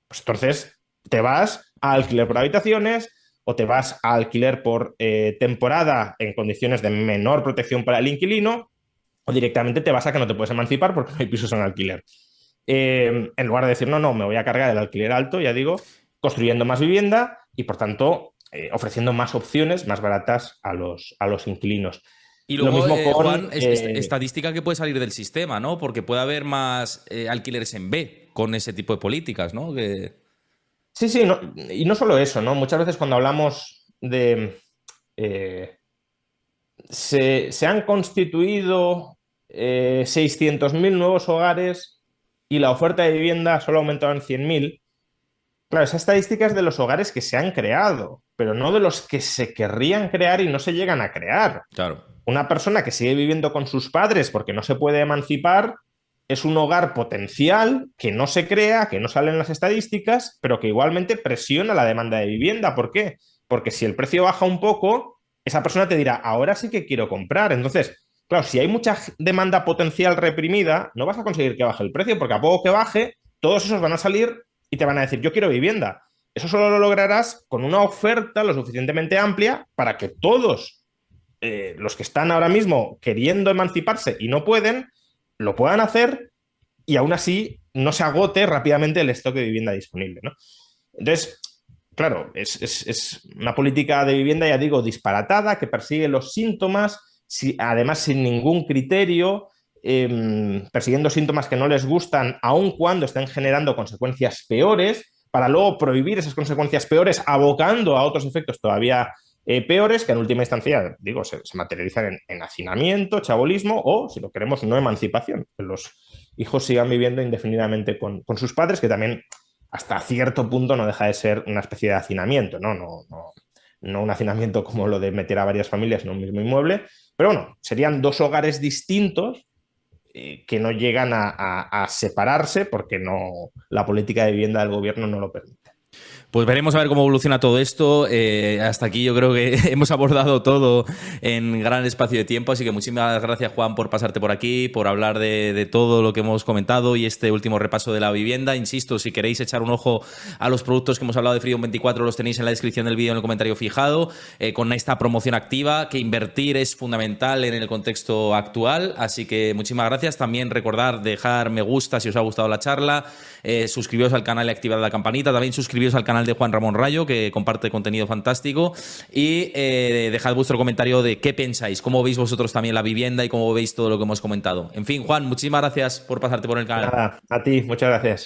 Pues entonces te vas a alquiler por habitaciones o te vas a alquiler por temporada en condiciones de menor protección para el inquilino, o directamente te vas a que no te puedes emancipar porque no hay pisos en alquiler. En lugar de decir, no, me voy a cargar el alquiler alto, ya digo, construyendo más vivienda y, por tanto, ofreciendo más opciones más baratas a los inquilinos. Y luego, lo mismo con, Juan, estadística que puede salir del sistema, ¿no? Porque puede haber más alquileres en B con ese tipo de políticas, ¿no? Sí, no, y no solo eso, ¿no? Muchas veces cuando hablamos de... se han constituido 600.000 nuevos hogares y la oferta de vivienda solo ha aumentado en 100.000. Claro, esa estadística es de los hogares que se han creado, pero no de los que se querrían crear y no se llegan a crear. Claro. Una persona que sigue viviendo con sus padres porque no se puede emancipar es un hogar potencial que no se crea, que no sale en las estadísticas, pero que igualmente presiona la demanda de vivienda. ¿Por qué? Porque si el precio baja un poco, esa persona te dirá, ahora sí que quiero comprar. Entonces, claro, si hay mucha demanda potencial reprimida, no vas a conseguir que baje el precio, porque a poco que baje, todos esos van a salir y te van a decir, yo quiero vivienda. Eso solo lo lograrás con una oferta lo suficientemente amplia para que todos los que están ahora mismo queriendo emanciparse y no pueden, lo puedan hacer y aún así no se agote rápidamente el stock de vivienda disponible, ¿no? Entonces, claro, es una política de vivienda, ya digo, disparatada, que persigue los síntomas, además sin ningún criterio, persiguiendo síntomas que no les gustan, aun cuando estén generando consecuencias peores, para luego prohibir esas consecuencias peores, abocando a otros efectos todavía peores, que en última instancia, digo, se materializan en hacinamiento, chabolismo o, si lo queremos, no emancipación. Que los hijos sigan viviendo indefinidamente con sus padres, que también hasta cierto punto no deja de ser una especie de hacinamiento, no un hacinamiento como lo de meter a varias familias en un mismo inmueble, pero bueno, serían dos hogares distintos que no llegan a separarse porque la política de vivienda del gobierno no lo permite. Pues veremos a ver cómo evoluciona todo esto. Hasta aquí yo creo que hemos abordado todo en gran espacio de tiempo, así que muchísimas gracias, Juan, por pasarte por aquí, por hablar de todo lo que hemos comentado y este último repaso de la vivienda. Insisto, si queréis echar un ojo a los productos que hemos hablado de Freedom 24, los tenéis en la descripción del vídeo, en el comentario fijado, con esta promoción activa, que invertir es fundamental en el contexto actual, así que muchísimas gracias. También recordar dejar me gusta si os ha gustado la charla, suscribiros al canal y activad la campanita, también suscribiros al canal de Juan Ramón Rayo, que comparte contenido fantástico, y dejad vuestro comentario de qué pensáis, cómo veis vosotros también la vivienda y cómo veis todo lo que hemos comentado. En fin, Juan, muchísimas gracias por pasarte por el canal. Nada, a ti, muchas gracias.